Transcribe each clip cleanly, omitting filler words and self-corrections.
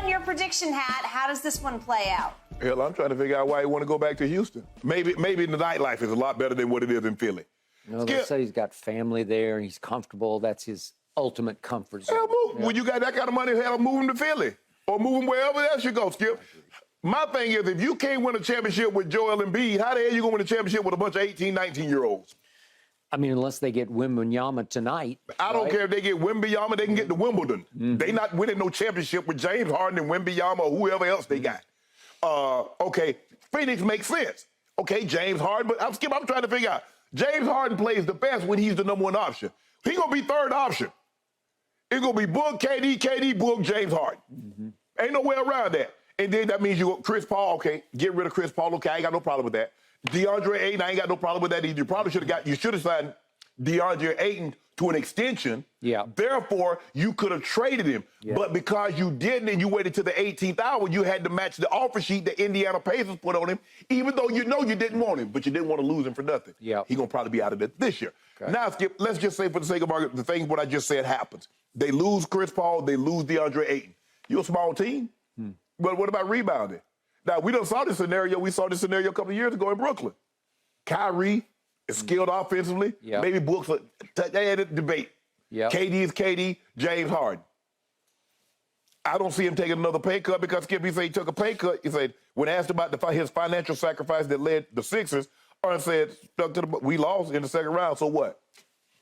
on your prediction hat. How does this one play out? Hell, I'm trying to figure out why he want to go back to Houston. Maybe the nightlife is a lot better than what it is in Philly. You know, they say he's got family there and he's comfortable. That's his ultimate comfort zone. Hell, move. Yeah. When you got that kind of money, hell, move him to Philly or move him wherever else you go, Skip. My thing is, if you can't win a championship with Joel Embiid, how the hell you going to win a championship with a bunch of 18, 19-year-olds? I mean, unless they get Wembanyama tonight. I don't care if they get Wembanyama, they can get to Wimbledon. Mm-hmm. They not winning no championship with James Harden and Wembanyama or whoever else they got. Okay, Phoenix makes sense. Okay, James Harden, but I'm trying to figure out. James Harden plays the best when he's the number one option. He's going to be third option. It's going to be Book, KD, Book, James Harden. Mm-hmm. Ain't no way around that. And then that means you go Chris Paul, okay, get rid of Chris Paul, okay, I ain't got no problem with that. DeAndre Ayton, I ain't got no problem with that either. You should have signed DeAndre Ayton to an extension. Yeah. Therefore, you could have traded him. Yeah. But because you didn't and you waited to the 18th hour, you had to match the offer sheet that Indiana Pacers put on him, even though you know you didn't want him, but you didn't want to lose him for nothing. Yeah. He's going to probably be out of it this year. Okay. Now, Skip, let's just say for the sake of argument, the thing what I just said happens. They lose Chris Paul, they lose DeAndre Ayton. You're a small team. But what about rebounding? Now, we done saw this scenario. We saw this scenario a couple of years ago in Brooklyn. Kyrie is skilled offensively. Yep. Maybe Brooks, they had a debate. Yep. KD is KD, James Harden. I don't see him taking another pay cut because Skip, he said he took a pay cut. He said, when asked about his financial sacrifice that led the Sixers, Aaron said, we lost in the second round, so what?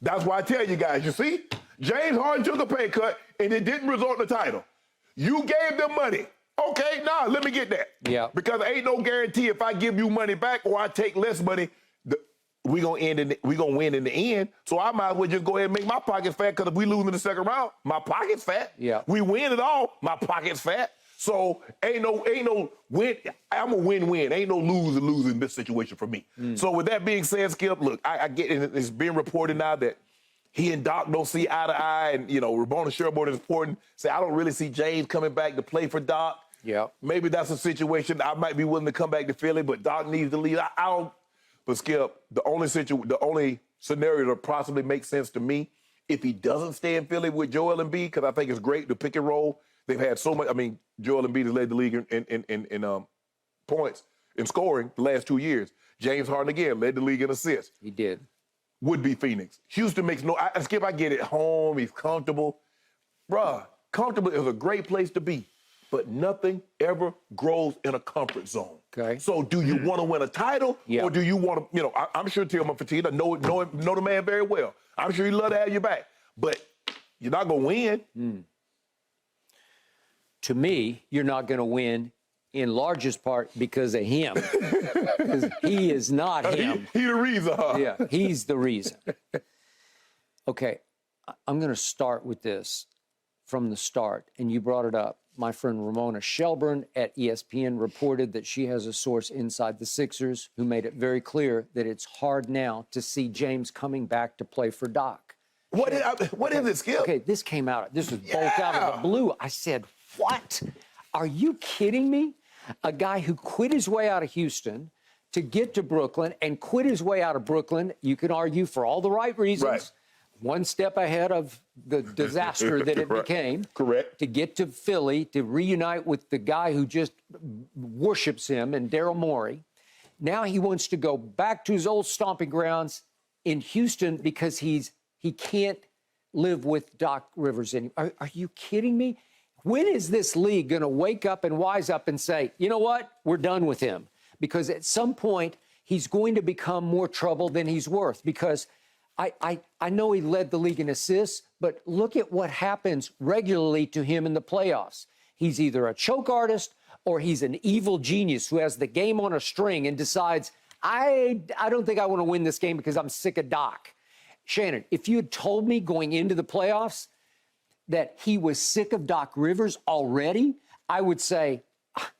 That's why I tell you guys, you see, James Harden took a pay cut and it didn't result in the title. You gave them money. Okay, nah, let me get that. Yeah. Because there ain't no guarantee if I give you money back or I take less money, we gonna win in the end. So I might as well just go ahead and make my pockets fat because if we lose in the second round, my pocket's fat. Yeah. We win it all, my pocket's fat. So ain't no win. I'm a win-win. Ain't no lose in this situation for me. So with that being said, Skip, look, I get it. It's being reported now that he and Doc don't see eye to eye, and Ramona Sherborne is important. Say I don't really see James coming back to play for Doc. Yeah, maybe that's a situation I might be willing to come back to Philly, but Doc needs to leave. I don't. But Skip, the only scenario that possibly makes sense to me, if he doesn't stay in Philly with Joel Embiid, because I think it's great to pick and roll. They've had so much. I mean, Joel Embiid has led the league in points in scoring the last 2 years. James Harden again led the league in assists. He did. Would be Phoenix. Houston makes no. Skip, I get it. Home, he's comfortable, bruh. Comfortable is a great place to be. But nothing ever grows in a comfort zone. Okay. So do you want to win a title or do you want to, I'm sure Tillman Fertitta know the man very well. I'm sure he'd love to have you back. But you're not going to win. To me, you're not going to win in largest part because of him. Because he is not him. He the reason, huh? Yeah, he's the reason. Okay, I'm going to start with this from the start, and you brought it up. My friend Ramona Shelburne at ESPN reported that she has a source inside the Sixers who made it very clear that it's hard now to see James coming back to play for Doc. What is this, Skip? Okay, this came out. This was bolt out of the blue. I said, what? Are you kidding me? A guy who quit his way out of Houston to get to Brooklyn and quit his way out of Brooklyn, you can argue for all the right reasons. Right. One step ahead of the disaster that it became. Correct. To get to Philly, to reunite with the guy who just worships him and Daryl Morey. Now he wants to go back to his old stomping grounds in Houston because he can't live with Doc Rivers anymore. Are you kidding me? When is this league going to wake up and wise up and say, you know what, we're done with him? Because at some point, he's going to become more trouble than he's worth. Because I know he led the league in assists, but look at what happens regularly to him in the playoffs. He's either a choke artist or he's an evil genius who has the game on a string and decides, I don't think I want to win this game because I'm sick of Doc. Shannon, if you had told me going into the playoffs that he was sick of Doc Rivers already, I would say,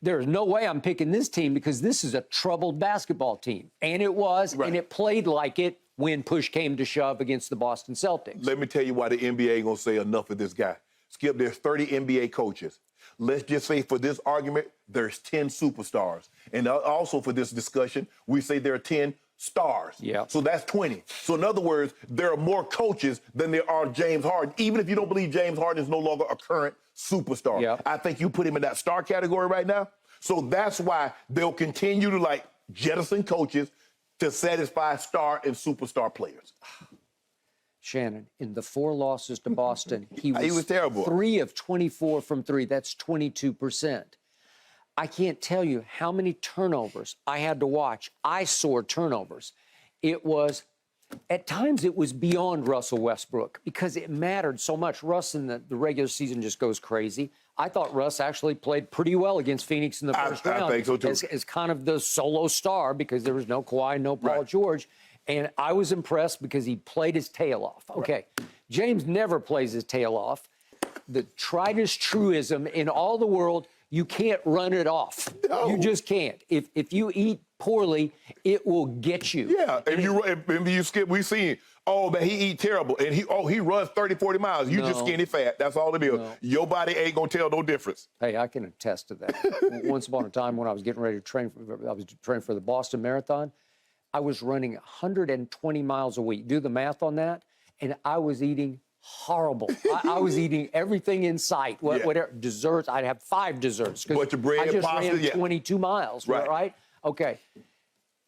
there's no way I'm picking this team because this is a troubled basketball team. And it was, and it played like it when push came to shove against the Boston Celtics. Let me tell you why the NBA ain't going to say enough of this guy. Skip, there's 30 NBA coaches. Let's just say for this argument, there's 10 superstars. And also for this discussion, we say there are 10 stars. Yeah. So that's 20. So in other words, there are more coaches than there are James Harden, even if you don't believe James Harden is no longer a current superstar. Yeah. I think you put him in that star category right now. So that's why they'll continue to like jettison coaches to satisfy star and superstar players. Shannon, in the 4 losses to Boston, he was terrible. 3 of 24 from 3. That's 22%. I can't tell you how many turnovers I had to watch. Eyesore turnovers. It was, at times, it was beyond Russell Westbrook because it mattered so much. Russ in the regular season just goes crazy. I thought Russ actually played pretty well against Phoenix in the first round. I think so, too. As kind of the solo star because there was no Kawhi, no Paul George. And I was impressed because he played his tail off. Okay, James never plays his tail off. The tried-is truism in all the world, you can't run it off. No. You just can't. If you eat poorly, it will get you. Yeah, if you skip, we seen, oh, man, he eat terrible. And he runs 30, 40 miles. You just skinny fat. That's all it is. No. Your body ain't going to tell no difference. Hey, I can attest to that. Once upon a time when I was getting ready to train, I was training for the Boston Marathon, I was running 120 miles a week. Do the math on that. And I was eating horrible. I was eating everything in sight. Whatever desserts, I'd have 5 desserts. Bunch of bread, I just pasta, ran 22 miles, right? Okay.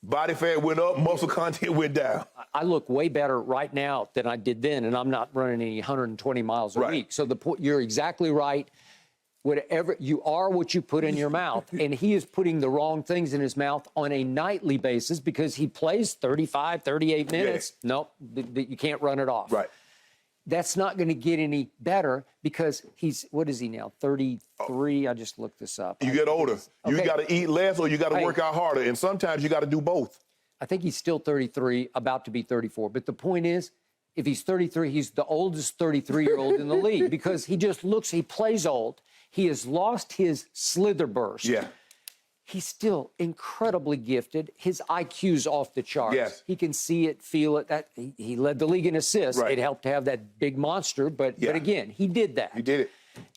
Body fat went up, muscle content went down. I look way better right now than I did then, and I'm not running any 120 miles a week. So you're exactly right. Whatever you are, what you put in your mouth, and he is putting the wrong things in his mouth on a nightly basis because he plays 35, 38 minutes. Yeah. Nope, you can't run it off. Right. That's not going to get any better because what is he now, 33? I just looked this up. You get older. You got to eat less or you got to work out harder, and sometimes you got to do both. I think he's still 33, about to be 34. But the point is, if he's 33, he's the oldest 33-year-old in the league because he plays old. He has lost his slither burst. Yeah. He's still incredibly gifted. His IQ's off the charts. Yes. He can see it, feel it. That he led the league in assists. It helped to have that big monster, but again, he did that. He did it.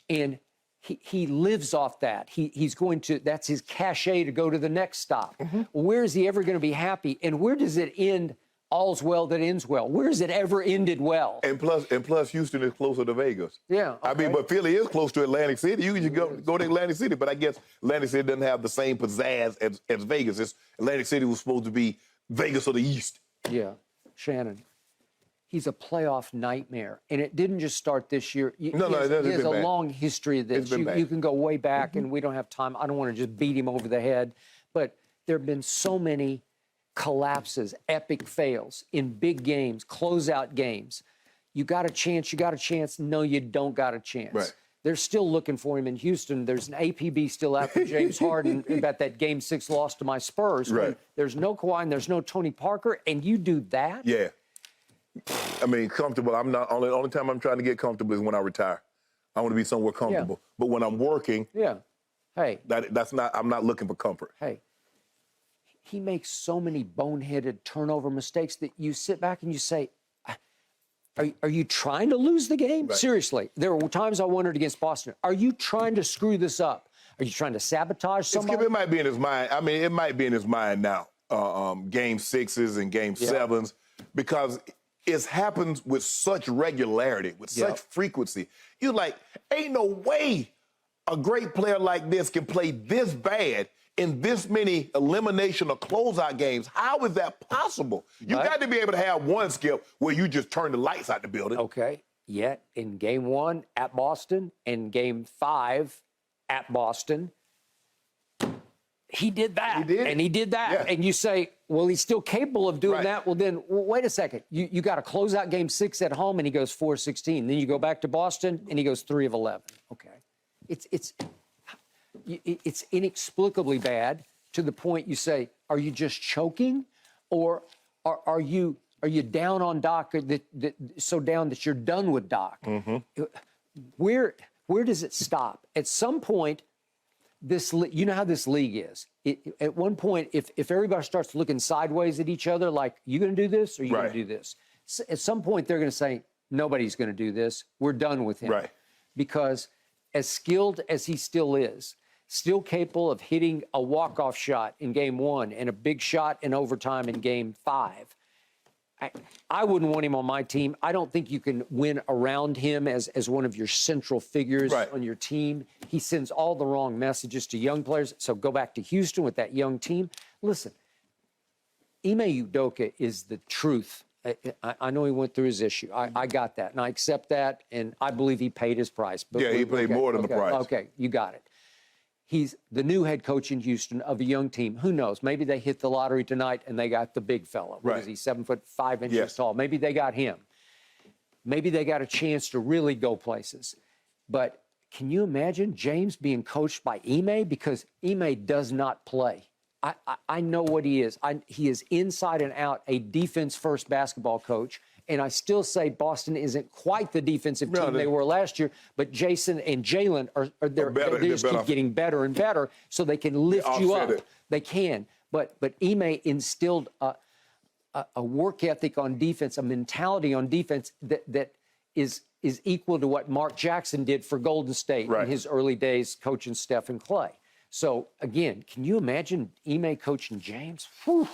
And he lives off that. He's going to, that's his cachet to go to the next stop. Where is he ever going to be happy? And where does it end? All's well that ends well. Where has it ever ended well? And plus, Houston is closer to Vegas. Yeah. Okay. I mean, but Philly is close to Atlantic City. You can just go to Atlantic City, but I guess Atlantic City doesn't have the same pizzazz as Vegas. Atlantic City was supposed to be Vegas of the East. Yeah. Shannon, he's a playoff nightmare. And it didn't just start this year. He has a long history of this. You can go way back, and we don't have time. I don't want to just beat him over the head. But there have been so many collapses, epic fails in big games, closeout games. You got a chance. No, you don't got a chance. Right. They're still looking for him in Houston. There's an APB still out for James Harden about that Game 6 loss to my Spurs. Right. There's no Kawhi and there's no Tony Parker, and you do that? Yeah. I mean, comfortable. I'm not only time I'm trying to get comfortable is when I retire. I want to be somewhere comfortable. But when I'm working, hey, I'm not looking for comfort. Hey. He makes so many boneheaded turnover mistakes that you sit back and you say, are you trying to lose the game? Right. Seriously. There were times I wondered against Boston, are you trying to screw this up? Are you trying to sabotage somebody? It might be in his mind. I mean, it might be in his mind now, Game 6s and Game 7s, because it happens with such regularity, with such frequency. You're like, ain't no way a great player like this can play this bad in this many elimination or closeout games. How is that possible? You got to be able to have one skip where you just turn the lights out the building. Okay. Yet in Game 1 at Boston and Game 5 at Boston, he did that. He did. And he did that. Yeah. And you say, well, he's still capable of doing that. Well, then, wait a second. You got to close out Game 6 at home, and he goes 4-16. Then you go back to Boston, and he goes 3 of 11. Okay. It's inexplicably bad to the point you say, are you just choking, or are you down on Doc, so down that you're done with Doc? Where does it stop? At some point, you know how this league is. At one point, if everybody starts looking sideways at each other, like, you going to do this or you going to do this? At some point, they're going to say, nobody's going to do this. We're done with him. Right. Because as skilled as he still is, still capable of hitting a walk-off shot in game 1 and a big shot in overtime in game 5. I wouldn't want him on my team. I don't think you can win around him as one of your central figures on your team. He sends all the wrong messages to young players. So go back to Houston with that young team. Listen, Ime Udoka is the truth. I know he went through his issue. I got that, and I accept that, and I believe he paid his price. But he paid more than the price. Okay, you got it. He's the new head coach in Houston of a young team. Who knows? Maybe they hit the lottery tonight and they got the big fella. What is he, 7'5" tall? Maybe they got him. Maybe they got a chance to really go places. But can you imagine James being coached by Ime? Because Ime does not play. I know what he is. He is inside and out a defense-first basketball coach. And I still say Boston isn't quite the defensive team they were last year, but Jason and Jalen they just keep getting better and better, so they can lift you up. They can, but Ime instilled a work ethic on defense, a mentality on defense that is equal to what Mark Jackson did for Golden State in his early days coaching Steph and Clay. So again, can you imagine Ime coaching James? Whew.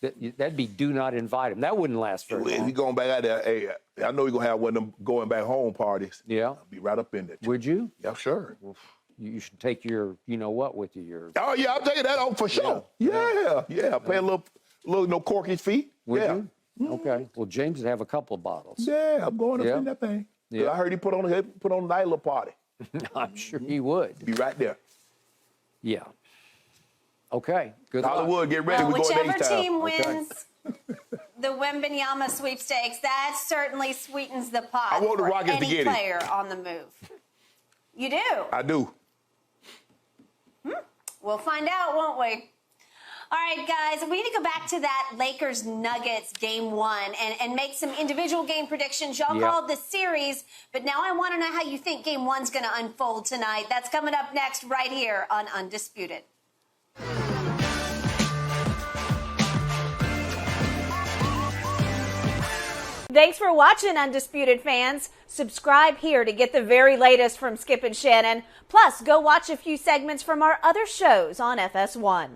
That'd be do not invite him. That wouldn't last very long. If he's going back out there, hey, I know he's going to have one of them going back home parties. Yeah. I'll be right up in there. Would you? Yeah, sure. Well, you should take your, you know what, with you. Oh, yeah, I'm taking that off for sure. Yeah. Pay a little corky fee. Would you? Okay. Well, James would have a couple of bottles. Yeah, I'm going up in that thing. Yeah. I heard he put on a night little party. I'm sure he would. Be right there. Yeah. Okay. Good Hollywood, luck. get ready. Well, We're going whichever H-Town. team wins the Wembanyama sweepstakes, that certainly sweetens the pot I want the for Rockets to any get it. player on the move. You do? I do. We'll find out, won't we? All right, guys, we need to go back to that Lakers-Nuggets game 1 and make some individual game predictions. Y'all called the series, but now I want to know how you think game 1's going to unfold tonight. That's coming up next right here on Undisputed. Thanks for watching, Undisputed fans. Subscribe here to get the very latest from Skip and Shannon. Plus, go watch a few segments from our other shows on FS1.